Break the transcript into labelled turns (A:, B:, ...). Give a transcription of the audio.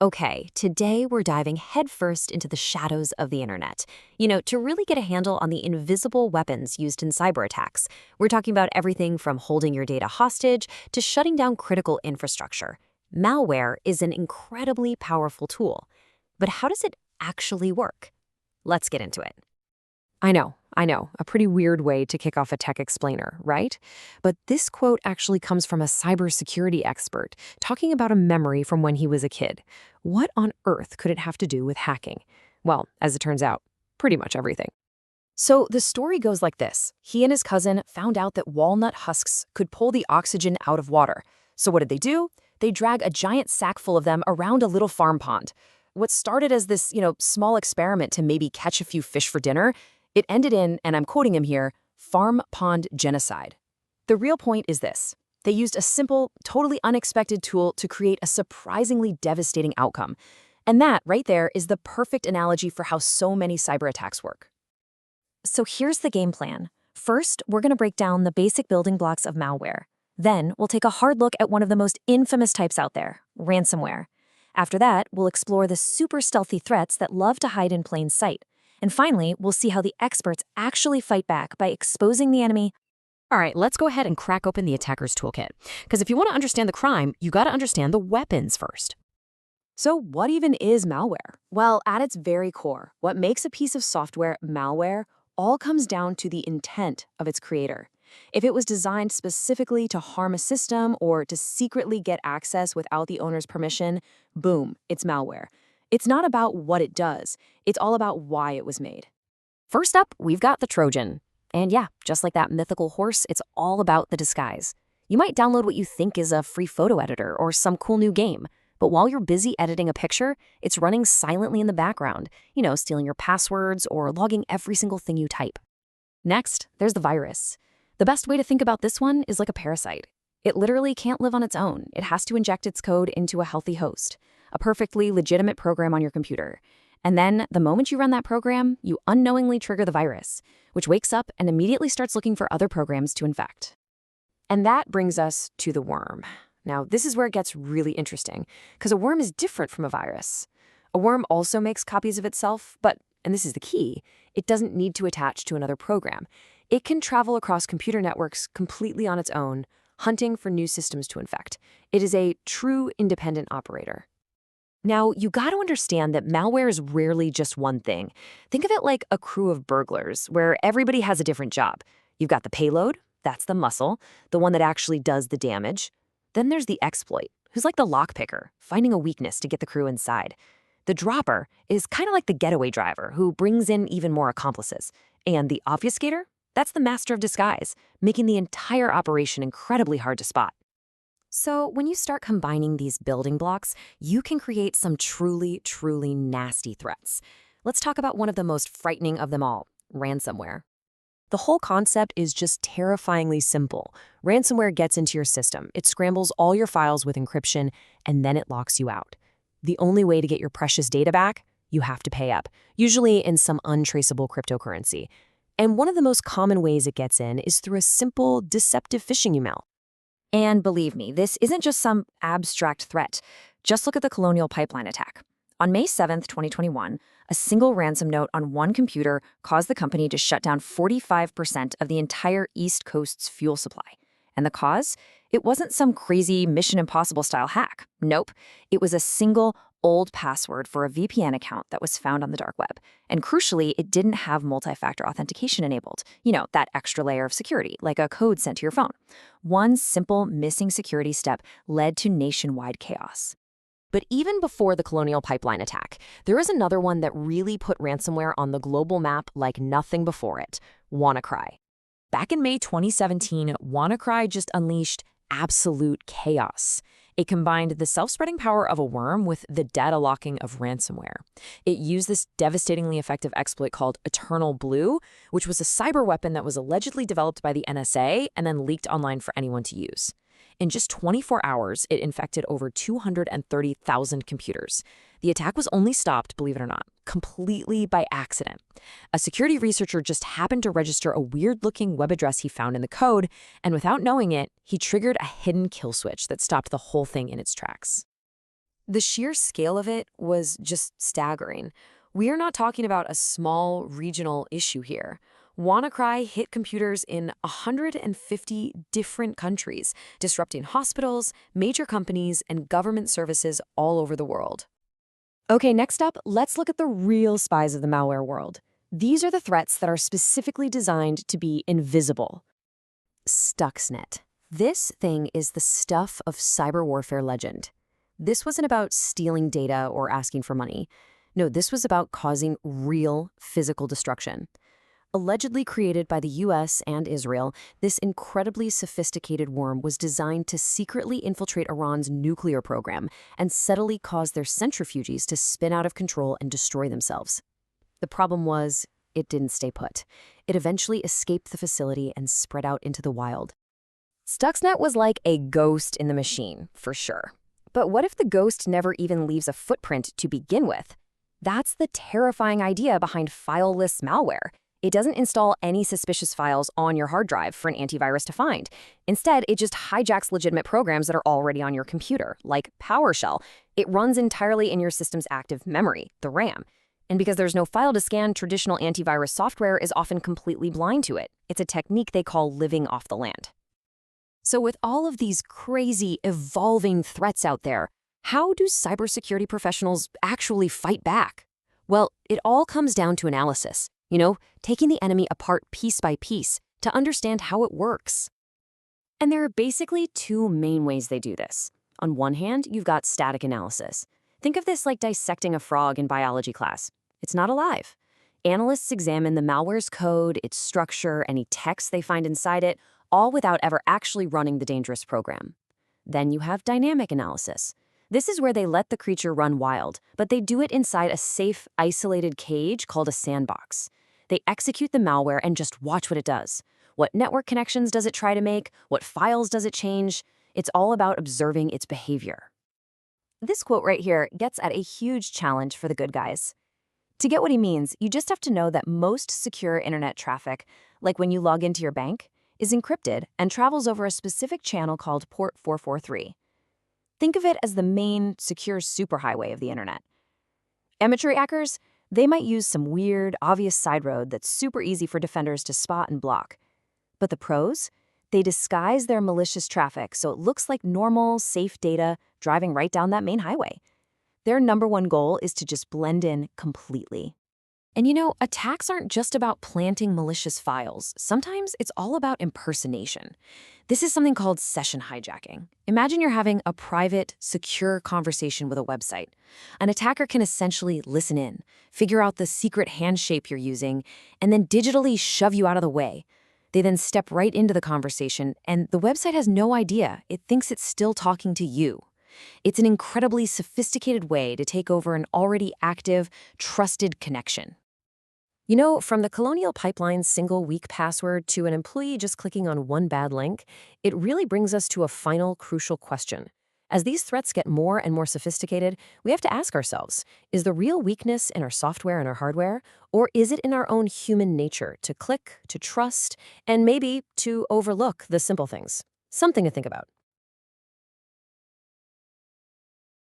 A: Okay, today we're diving headfirst into the shadows of the internet. To really get a handle on the invisible weapons used in cyber attacks. We're talking about everything from holding your data hostage to shutting down critical infrastructure. Malware is an incredibly powerful tool. But how does it actually work? Let's get into it.
B: I know, a pretty weird way to kick off a tech explainer, right? But this quote actually comes from a cybersecurity expert talking about a memory from when he was a kid. What on earth could it have to do with hacking? Well, as it turns out, pretty much everything. So the story goes like this. He and his cousin found out that walnut husks could pull the oxygen out of water. So what did they do? They drag a giant sack full of them around a little farm pond. What started as this, small experiment to maybe catch a few fish for dinner, it ended in, and I'm quoting him here, farm pond genocide. The real point is this. They used a simple, totally unexpected tool to create a surprisingly devastating outcome. And that, right there, is the perfect analogy for how so many cyber attacks work.
A: So here's the game plan. First, we're going to break down the basic building blocks of malware. Then, we'll take a hard look at one of the most infamous types out there, ransomware. After that, we'll explore the super stealthy threats that love to hide in plain sight. And finally, we'll see how the experts actually fight back by exposing the enemy.
B: All right, let's go ahead and crack open the attacker's toolkit. Because if you want to understand the crime, you got to understand the weapons first.
C: So what even is malware? Well, at its very core, what makes a piece of software malware all comes down to the intent of its creator. If it was designed specifically to harm a system or to secretly get access without the owner's permission, boom, it's malware. It's not about what it does. It's all about why it was made.
B: First up, we've got the Trojan. And yeah, just like that mythical horse, it's all about the disguise. You might download what you think is a free photo editor or some cool new game, but while you're busy editing a picture, it's running silently in the background, stealing your passwords or logging every single thing you type. Next, there's the virus. The best way to think about this one is like a parasite. It literally can't live on its own. It has to inject its code into a healthy host, a perfectly legitimate program on your computer. And then, the moment you run that program, you unknowingly trigger the virus, which wakes up and immediately starts looking for other programs to infect. And that brings us to the worm. Now, this is where it gets really interesting, because a worm is different from a virus. A worm also makes copies of itself, but, and this is the key, it doesn't need to attach to another program. It can travel across computer networks completely on its own, hunting for new systems to infect. It is a true independent operator. Now, you got to understand that malware is rarely just one thing. Think of it like a crew of burglars, where everybody has a different job. You've got the payload, that's the muscle, the one that actually does the damage. Then there's the exploit, who's like the lockpicker, finding a weakness to get the crew inside. The dropper is kind of like the getaway driver, who brings in even more accomplices. And the obfuscator? That's the master of disguise, making the entire operation incredibly hard to spot. So when you start combining these building blocks, you can create some truly, truly nasty threats. Let's talk about one of the most frightening of them all, ransomware. The whole concept is just terrifyingly simple. Ransomware gets into your system, it scrambles all your files with encryption, and then it locks you out. The only way to get your precious data back, you have to pay up, usually in some untraceable cryptocurrency. And one of the most common ways it gets in is through a simple, deceptive phishing email.
A: And believe me, this isn't just some abstract threat. Just look at the Colonial Pipeline attack. On May 7th, 2021, a single ransom note on one computer caused the company to shut down 45% of the entire East Coast's fuel supply. And the cause? It wasn't some crazy Mission Impossible-style hack. Nope. It was a single, old password for a VPN account that was found on the dark web. And crucially, it didn't have multi-factor authentication enabled. That extra layer of security, like a code sent to your phone. One simple missing security step led to nationwide chaos.
B: But even before the Colonial Pipeline attack, there is another one that really put ransomware on the global map like nothing before it, WannaCry. Back in May 2017, WannaCry just unleashed absolute chaos. It combined the self-spreading power of a worm with the data locking of ransomware. It used this devastatingly effective exploit called Eternal Blue, which was a cyber weapon that was allegedly developed by the NSA and then leaked online for anyone to use. In just 24 hours, it infected over 230,000 computers. The attack was only stopped, believe it or not, completely by accident. A security researcher just happened to register a weird-looking web address he found in the code, and without knowing it, he triggered a hidden kill switch that stopped the whole thing in its tracks. The sheer scale of it was just staggering. We're not talking about a small regional issue here. WannaCry hit computers in 150 different countries, disrupting hospitals, major companies, and government services all over the world.
C: Okay, next up, let's look at the real spies of the malware world. These are the threats that are specifically designed to be invisible.
B: Stuxnet. This thing is the stuff of cyber warfare legend. This wasn't about stealing data or asking for money. No, this was about causing real physical destruction. Allegedly created by the US and Israel, this incredibly sophisticated worm was designed to secretly infiltrate Iran's nuclear program and subtly cause their centrifuges to spin out of control and destroy themselves. The problem was, it didn't stay put. It eventually escaped the facility and spread out into the wild.
A: Stuxnet was like a ghost in the machine, for sure. But what if the ghost never even leaves a footprint to begin with? That's the terrifying idea behind fileless malware. It doesn't install any suspicious files on your hard drive for an antivirus to find. Instead, it just hijacks legitimate programs that are already on your computer, like PowerShell. It runs entirely in your system's active memory, the RAM. And because there's no file to scan, traditional antivirus software is often completely blind to it. It's a technique they call living off the land. So with all of these crazy, evolving threats out there, how do cybersecurity professionals actually fight back? Well, it all comes down to analysis. Taking the enemy apart piece by piece to understand how it works.
C: And there are basically two main ways they do this. On one hand, you've got static analysis. Think of this like dissecting a frog in biology class. It's not alive. Analysts examine the malware's code, its structure, any text they find inside it, all without ever actually running the dangerous program. Then you have dynamic analysis. This is where they let the creature run wild, but they do it inside a safe, isolated cage called a sandbox. They execute the malware and just watch what it does. What network connections does it try to make? What files does it change? It's all about observing its behavior.
A: This quote right here gets at a huge challenge for the good guys. To get what he means, you just have to know that most secure internet traffic, like when you log into your bank, is encrypted and travels over a specific channel called port 443. Think of it as the main, secure superhighway of the internet. Amateur hackers, they might use some weird, obvious side road that's super easy for defenders to spot and block. But the pros? They disguise their malicious traffic so it looks like normal, safe data driving right down that main highway. Their number one goal is to just blend in completely. And attacks aren't just about planting malicious files. Sometimes it's all about impersonation. This is something called session hijacking. Imagine you're having a private, secure conversation with a website. An attacker can essentially listen in, figure out the secret handshape you're using, and then digitally shove you out of the way. They then step right into the conversation, and the website has no idea. It thinks it's still talking to you. It's an incredibly sophisticated way to take over an already active, trusted connection. From the Colonial Pipeline's single weak password to an employee just clicking on one bad link, it really brings us to a final crucial question. As these threats get more and more sophisticated, we have to ask ourselves, is the real weakness in our software and our hardware, or is it in our own human nature to click, to trust, and maybe to overlook the simple things? Something to think about.